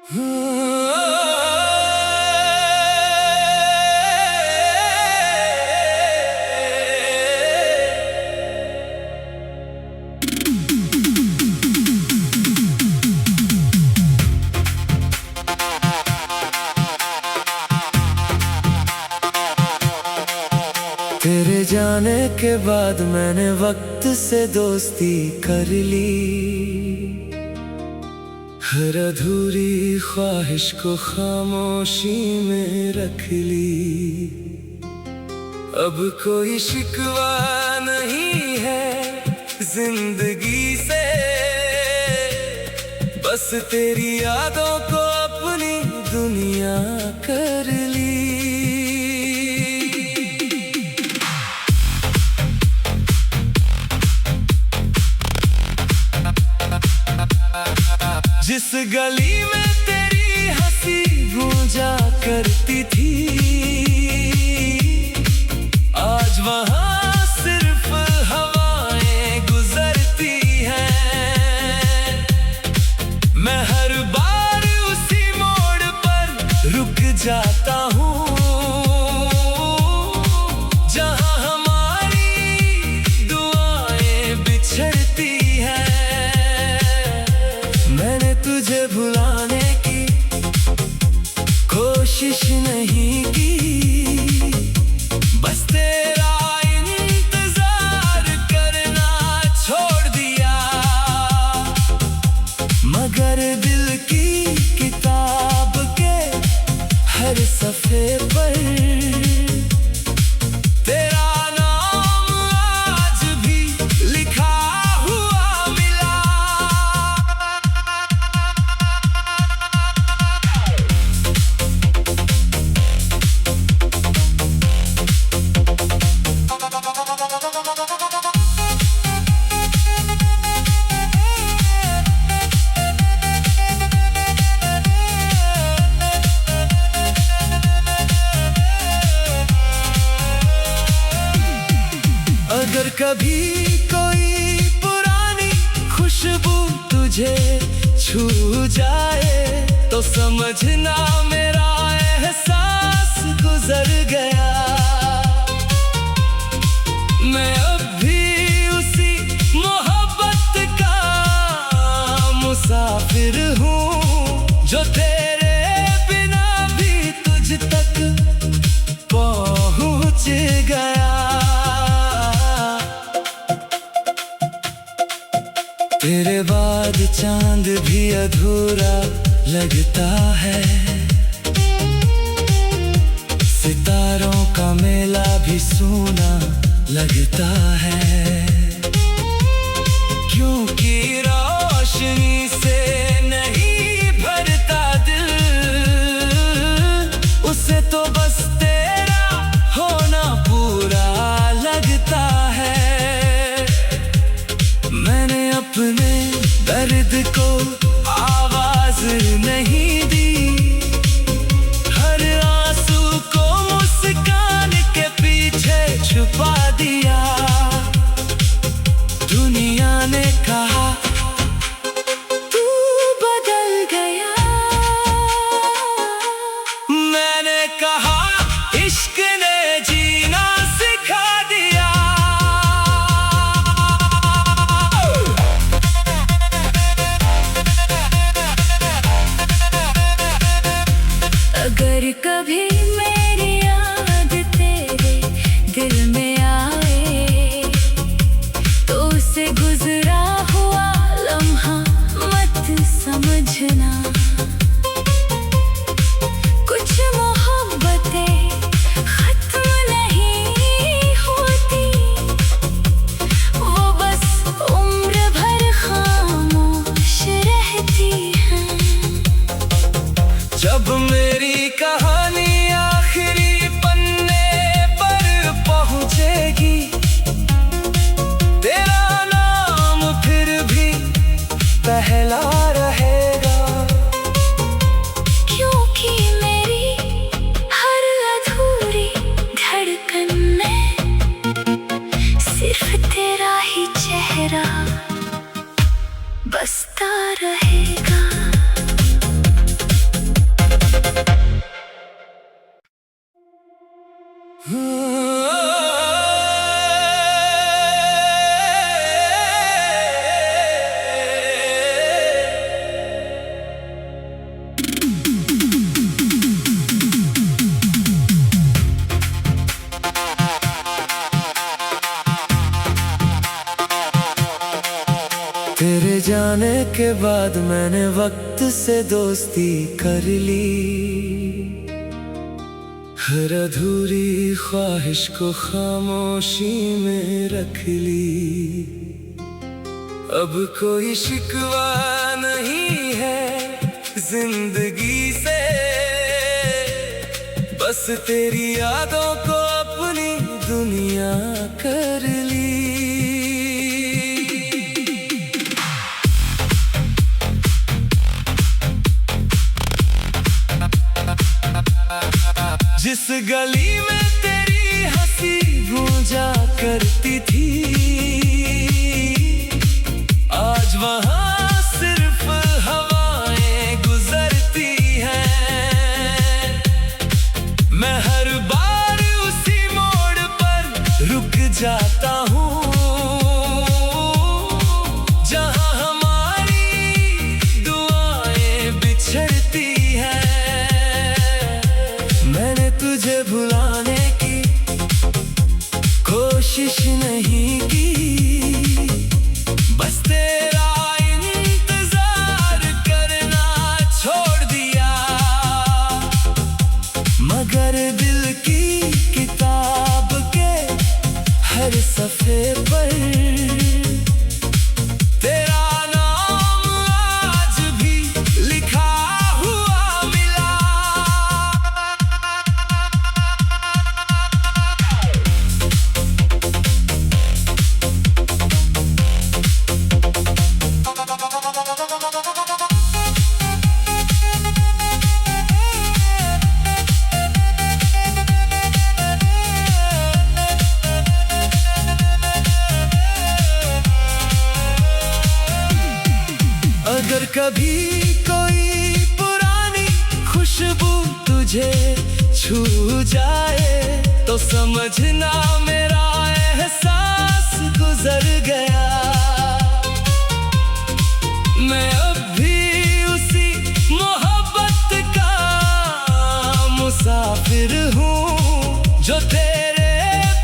तेरे जाने के बाद मैंने वक्त से दोस्ती कर ली। हर अधूरी ख्वाहिश को खामोशी में रख ली। अब कोई शिकवा नहीं है जिंदगी से, बस तेरी यादों को अपनी दुनिया कर ली। जिस गली में तेरी हंसी गूंजा करती थी, आज वहां सिर्फ हवाएं गुजरती हैं। मैं हर बार उसी मोड़ पर रुक जाता हूँ जहां हमारी दुआएं बिछड़ती हैं। मैंने तुझे भुलाने की कोशिश नहीं की, बस तेरा इंतजार करना छोड़ दिया। मगर दिल की किताब के हर सफ़े पर तेरा नाम आज भी लिखा हुआ मिला। अगर कभी कोई पुरानी खुशबू तुझे छू जाए तो समझना मेरा एहसास गुजर गया। मैं अब भी उसी मोहब्बत का मुसाफिर हूँ जो तेरे बिना भी तुझ तक पहुँच गया। तेरे बाद चांद भी अधूरा लगता है, सितारों का मेला भी सूना लगता है। क्योंकि रोशनी से नहीं भरता दिल, उसे तो बस तेरा होना पूरा लगता है। मैंने अपने दर्द को आवाज नहीं दी, हर आंसू को मुस्कान के पीछे छुपा दिया। दुनिया ने कहा तू बदल गया, मैंने कहा इश्क ने जीना सिखा दिया। अगर कभी मेरी याद तेरे दिल में आए तो उसे गुजरा हुआ लम्हा मत समझना। कुछ मोहब्बतें खत्म नहीं होती, वो बस उम्र भर खामोश रहती हैं। जब मेरी कहानी आखिरी पन्ने पर पहुंचेगी, तेरा नाम फिर भी पहला रहेगा। क्योंकि मेरी हर अधूरी धड़कन में सिर्फ तेरा ही चेहरा बसता रहेगा। के बाद मैंने वक्त से दोस्ती कर ली। हर अधूरी ख्वाहिश को खामोशी में रख ली। अब कोई शिकवा नहीं है जिंदगी से, बस तेरी यादों को अपनी दुनिया कर ली। जिस गली में तेरी हंसी गूंजा करती थी, आज वहां सिर्फ हवाएं गुजरती हैं। मैं हर बार उसी मोड़ पर रुक जाता हूँ जहां हमारी दुआएं बिछड़ती हैं। मैंने तुझे भुलाने की कोशिश नहीं की, बस तेरा इंतजार करना छोड़ दिया। मगर दिल की किताब के हर सफ़े पर तेरा नाम आज भी लिखा हुआ मिला। अगर कभी कोई पुरानी खुशबू तुझे छू जाए तो समझना मेरा एहसास गुजर गया। मैं अब भी उसी मोहब्बत का मुसाफिर हूँ जो तेरे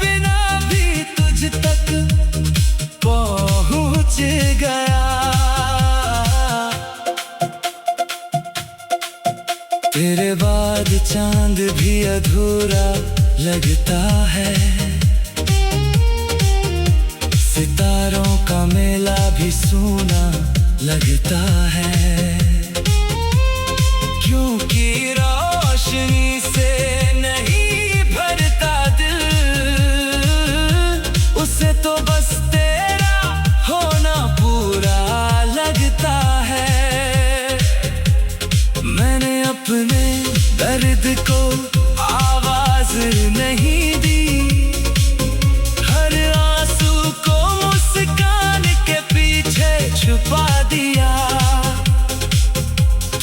बिना भी तुझ तक पहुँच गया। तेरे बाद चांद भी अधूरा लगता है, सितारों का मेला भी सूना लगता है। क्योंकि रोशनी से नहीं भरता दिल, उसे तो बस तेरा होना पूरा लगता है। मैंने अपने दर्द को आवाज नहीं दी, हर आंसू को मुस्कान के पीछे छुपा दिया।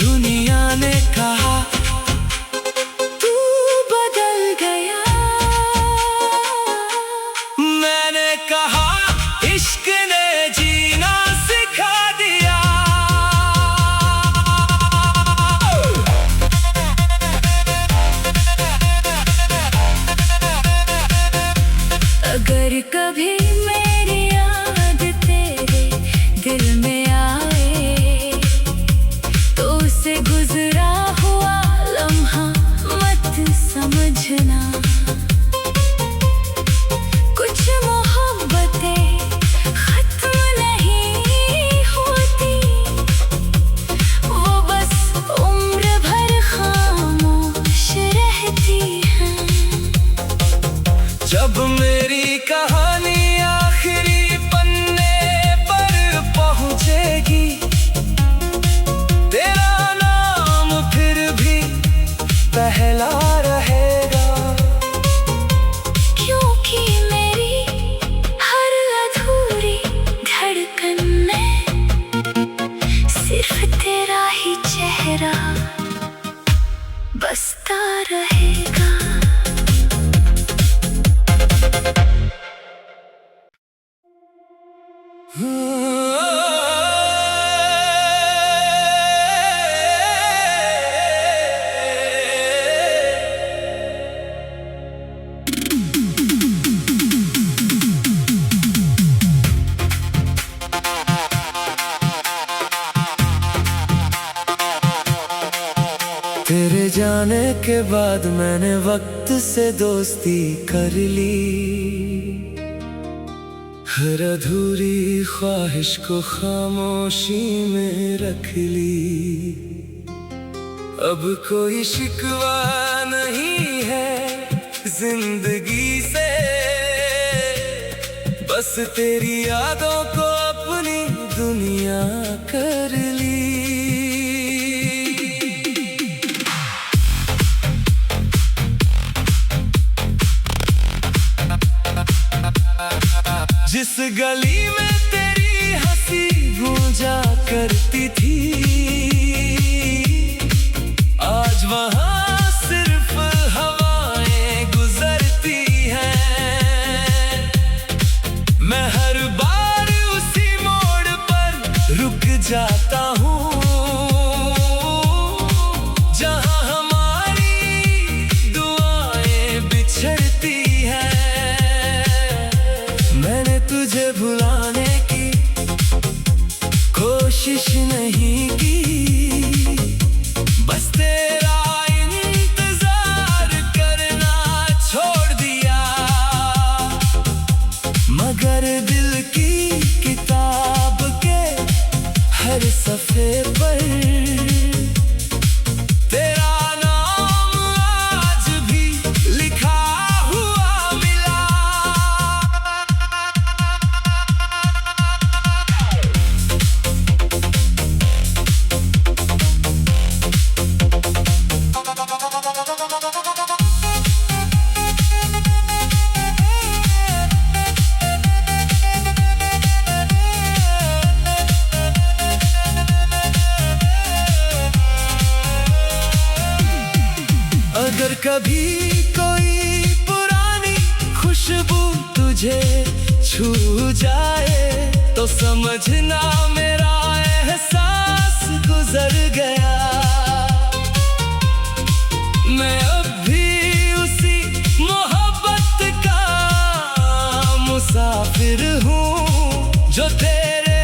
दुनिया ने कहा तू बदल गया, मैंने कहा इश्क ने जीना सिखा दिया। अगर कभी मेरी याद तेरे दिल में आए तो उसे गुजरा हुआ लम्हा मत समझना। कुछ मोहब्बतें खत्म नहीं होती, वो बस उम्र भर खामोश रहती हैं। जब मेरी कहानी आखिरी पन्ने पर पहुंचेगी, तेरा नाम फिर भी पहला रहेगा। क्योंकि मेरी हर अधूरी धड़कन में सिर्फ तेरा ही चेहरा बसता रहेगा। जाने के बाद मैंने वक्त से दोस्ती कर ली। हर अधूरी ख्वाहिश को खामोशी में रख ली। अब कोई शिकवा नहीं है जिंदगी से, बस तेरी यादों को अपनी दुनिया कर ली। जिस गली में तेरी हंसी गूंजा करती थी, आज वहां सिर्फ हवाएं गुजरती हैं। मैं हर बार उसी मोड़ पर रुक जाता हूँ जहां हमारी दुआएं बिछड़ती हैं। मैंने तुझे भुलाने की कोशिश नहीं की, बस तेरा इंतजार करना छोड़ दिया। मगर दिल की किताब के हर सफ़े पर तेरा नाम आज भी लिखा हुआ मिला। अगर कभी कोई पुरानी खुशबू तुझे छू जाए तो समझना मेरा एहसास गुजर गया। मैं अब भी उसी मोहब्बत का मुसाफिर हूँ जो तेरे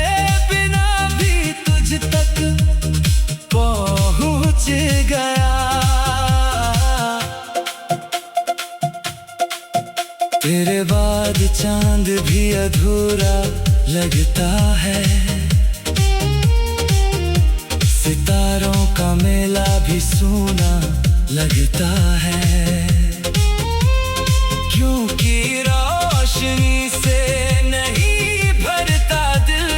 बिना भी तुझ तक पहुँच गया। तेरे बाद चांद भी अधूरा लगता है, सितारों का मेला भी सूना लगता है। क्योंकि रोशनी से नहीं भरता दिल,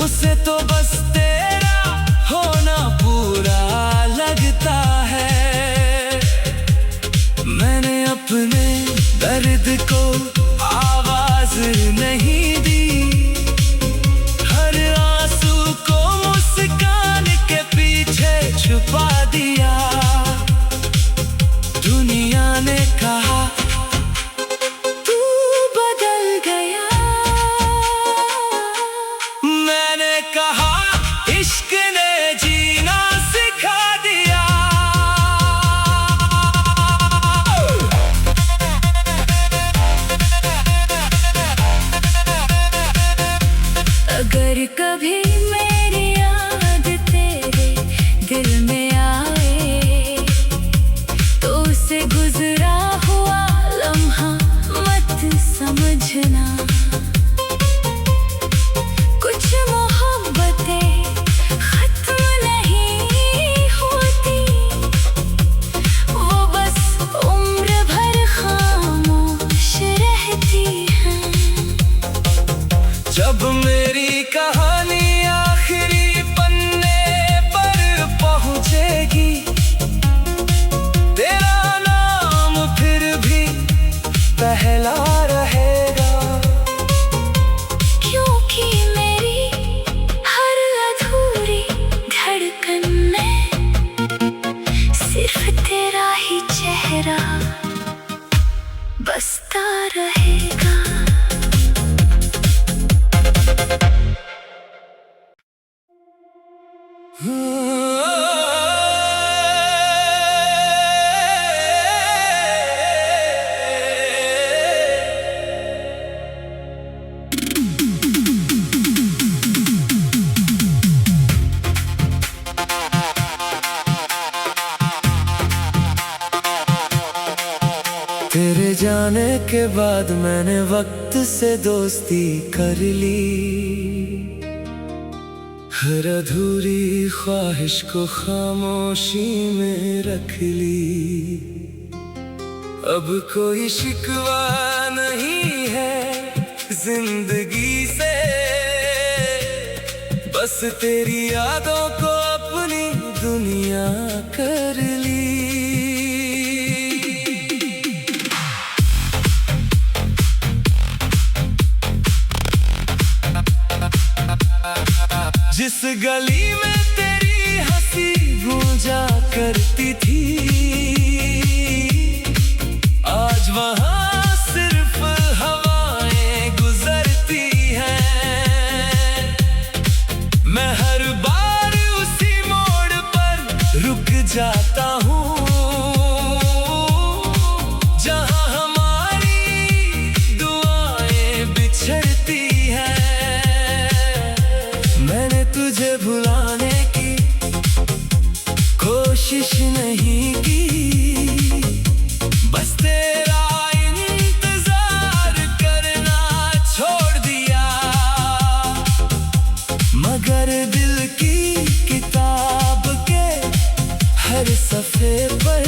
उसे तो बस तेरा होना पूरा लगता है। मैंने अपने दर्द को आवाज नहीं दी, हर आंसू को मुस्कान के पीछे छुपा दिया। दुनिया ने कहा तू बदल गया, मैंने कहा इश्क ने जीना सिखा दिया। अगर कभी मेरी याद तेरे दिल में आए तो उसे गुजरा हुआ लम्हा मत समझना। कुछ मोहब्बतें खत्म नहीं होती, वो बस उम्र भर खामोश रहती हैं। जब मेरी कहानी आखिरी पन्ने पर पहुंचेगी, तेरा नाम फिर भी पहला रहेगा। क्योंकि मेरी हर अधूरी धड़कन में सिर्फ तेरा ही चेहरा बसता रहेगा। जाने के बाद मैंने वक्त से दोस्ती कर ली। हर अधूरी ख्वाहिश को खामोशी में रख ली। अब कोई शिकवा नहीं है जिंदगी से, बस तेरी यादों को अपनी दुनिया कर ली। जिस गली में तेरी हंसी गूंजा करती थी, आज वहां सिर्फ हवाएं गुजरती हैं। मैं हर बार उसी मोड़ पर रुक जाता हूँ जहां हमारी दुआएं बिछड़ती हैं। मैंने तुझे भुलाने की कोशिश नहीं की, बस तेरा इंतजार करना छोड़ दिया। मगर दिल की किताब के हर सफ़े पर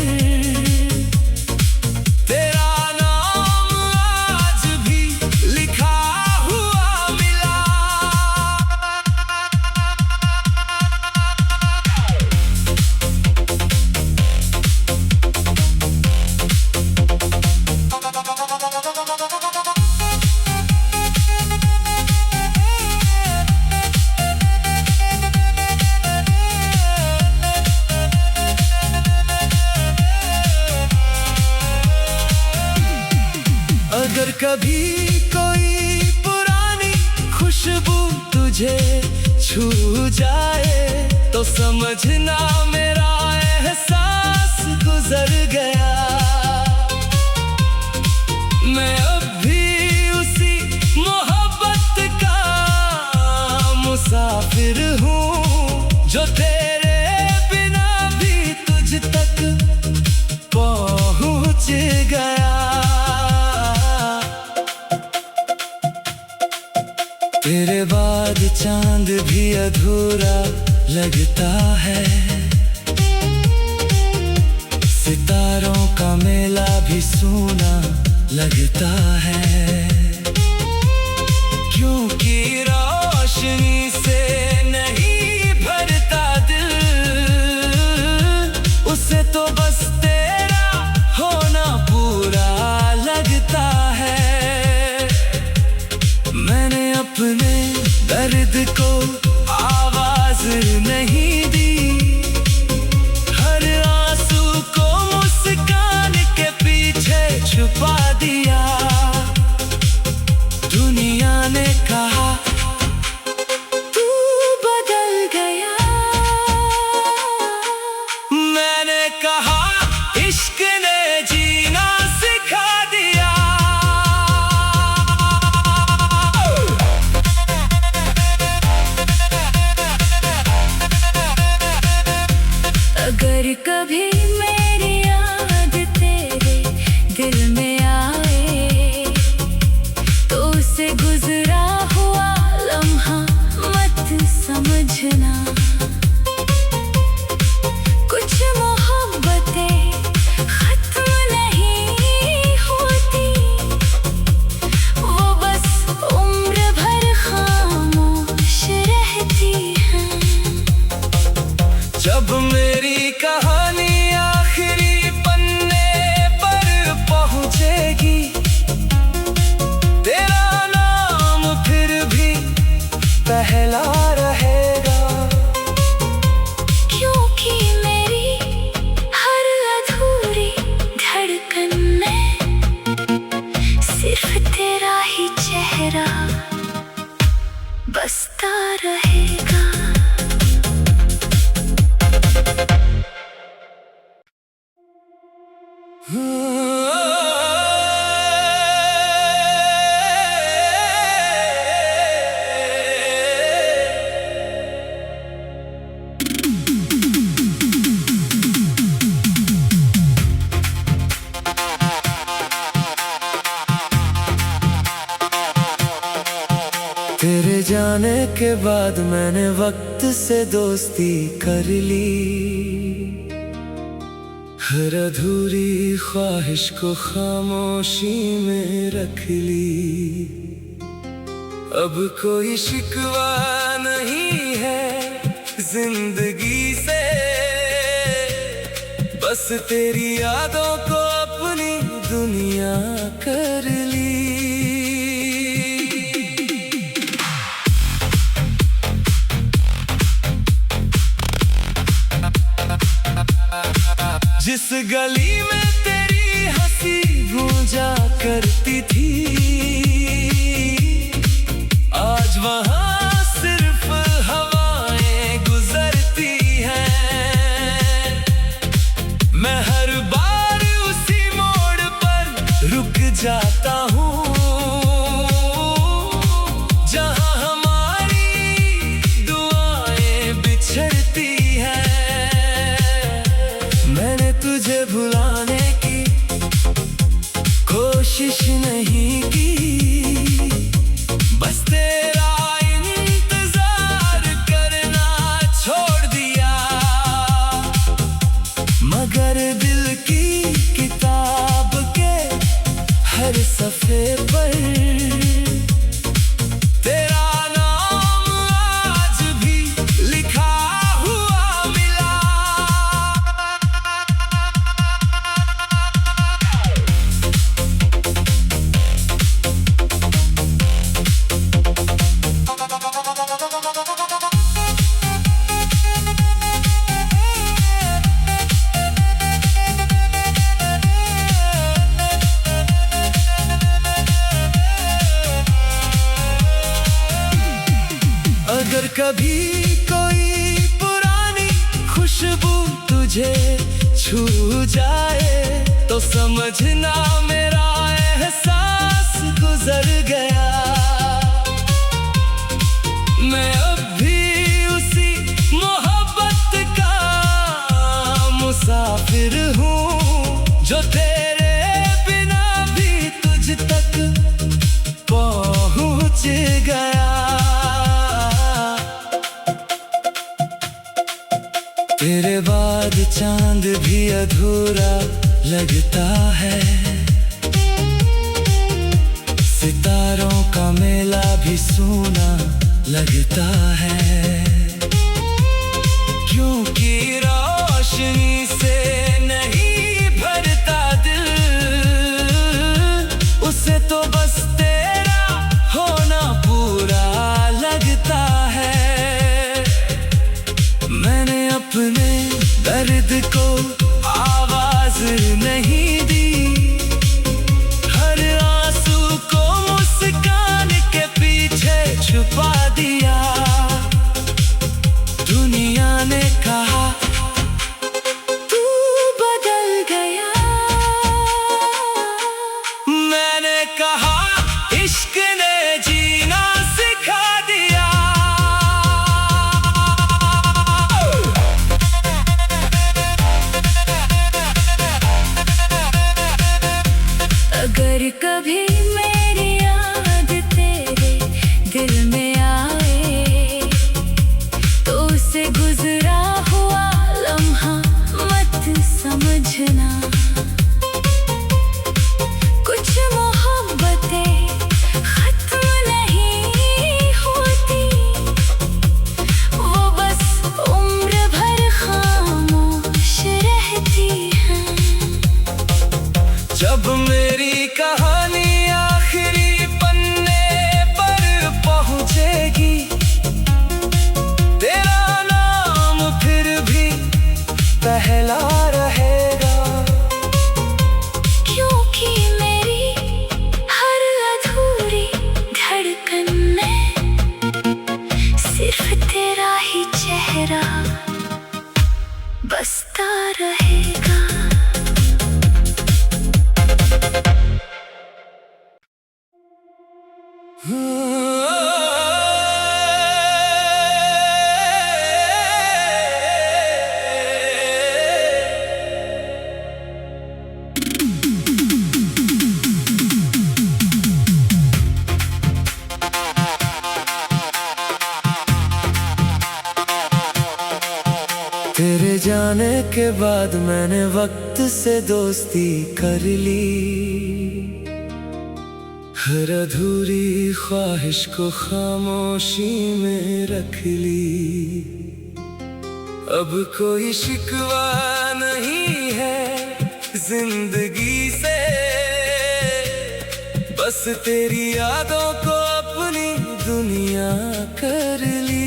तेरा नाम आज भी लिखा हुआ मिला। अगर कभी कोई पुरानी खुशबू तुझे छू जाए तो समझना मेरा एहसास गुजर गया। मैं अब भी उसी मोहब्बत का मुसाफिर हूँ जो तेरे बिना भी तुझ तक पहुँच गया। तेरे बाद चांद भी अधूरा लगता है, सितारों का मेला भी सूना लगता है। क्योंकि रोशनी से नहीं भरता दिल, उसे तो बस तेरा होना पूरा लगता है। मैंने अपने दर्द को आवाज नहीं दी, हर आंसू को मुस्कान के पीछे छुपा दिया। दुनिया ने कहा तू बदल गया, मैंने कहा इश्क ने जीना सिखा दिया। अगर कभी मेरी याद तेरे दिल में आए तो उसे गुजरा हुआ लम्हा मत समझना। कुछ मोहब्बतें खत्म नहीं होती, वो बस उम्र भर खामोश रहती हैं। जब मेरी कहानी आखिरी पन्ने पर पहुंचेगी, तेरा नाम फिर भी पहला रहेगा। क्योंकि मेरी हर अधूरी धड़कन में सिर्फ तेरा ही चेहरा बसता रहेगा। के बाद मैंने वक्त से दोस्ती कर ली। हर अधूरी ख्वाहिश को खामोशी में रख ली। अब कोई शिकवा नहीं है जिंदगी से, बस तेरी यादों को अपनी दुनिया कर ली। जिस गली में तेरी हंसी गूंजा करती थी, आज वहां सिर्फ हवाएं गुजरती हैं। मैं हर बार उसी मोड़ पर रुक जाता हूँ, जहां हमारी दुआएं बिछड़ती हैं। मैंने तुझे भुलाने की कोशिश नहीं की, बस तेरा इंतजार करना छोड़ दिया। मगर दिल की किताब के हर सफ़े पर तेरा नाम आज भी लिखा हुआ मिला। अगर कभी कोई पुरानी खुशबू तुझे छू जाए, तो समझना मेरा एहसास गुजर गया। मैं अब भी उसी मोहब्बत का मुसाफिर हूँ, जो तेरे बिना भी तुझ तक पहुँच गया। तेरे बाद चांद भी अधूरा लगता है, सितारों का मेला भी सूना लगता है। क्योंकि रोशनी से नहीं भरता दिल, उसे तो बस तेरा होना पूरा लगता है। मैंने अपने दर्द को आवाज नहीं दी, हर आंसू को मुस्कान के पीछे छुपा दिया। दुनिया ने कहा तू बदल गया, मैंने कहा इश्क ने जीना सिखा दिया। अगर कभी मेरी याद तेरे दिल में आए, तो उसे गुजरा हुआ लम्हा मत समझना। कुछ मोहब्बतें खत्म नहीं होती, वो बस उम्र भर खामोश रहती हैं। जब मेरी कहानी आखिरी पन्ने पर पहुंचेगी, तेरा नाम फिर भी पहला रहेगा। क्योंकि मेरी हर अधूरी धड़कन में सिर्फ तेरा ही चेहरा बसता रहेगा। तेरे जाने के बाद मैंने वक्त से दोस्ती कर ली। हर अधूरी ख्वाहिश को खामोशी में रख ली। अब कोई शिकवा नहीं है जिंदगी से, बस तेरी यादों को अपनी दुनिया कर ली।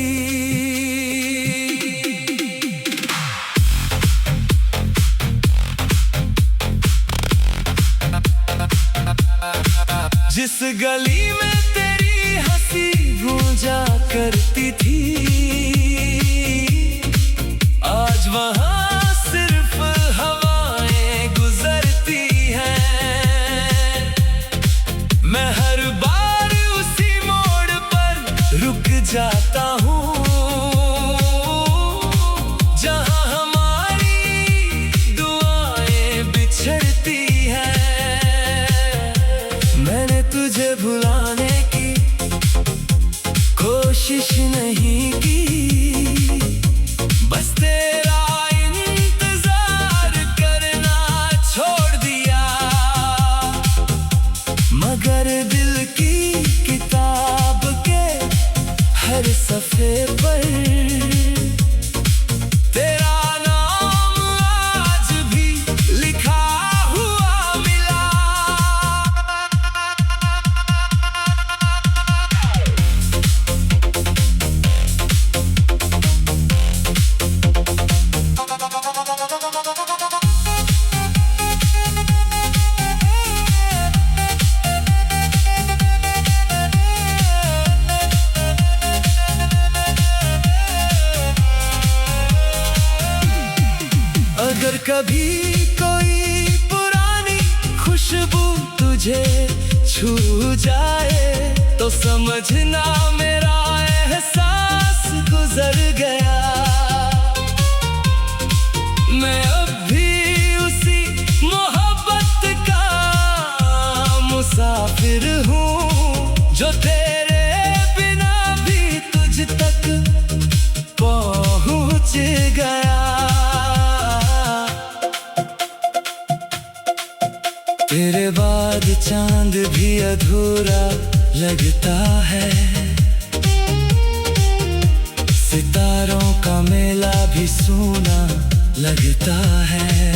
जिस गली में तेरी हंसी गूंजा करती थी, आज वहां सिर्फ हवाएं गुजरती हैं। मैं हर बार उसी मोड़ पर रुक जाता हूँ जहाँ हमारी दुआएं बिछड़ती हैं। मैंने तुझे भुलाने की कोशिश नहीं की, बस तेरा इंतजार करना छोड़ दिया। मगर दिल की किताब के हर सफ़े पर तेरा नाम आज भी लिखा हुआ मिला। अगर कभी कोई पुरानी खुशबू तुझे छू जाए तो समझना मेरा एहसास गुजर गया। मैं अब भी उसी मोहब्बत का मुसाफिर हूँ जो तेरे बिना भी तुझ तक पहुँच गया। तेरे बाद चांद भी अधूरा लगता है, सितारों का मेला भी सूना लगता है।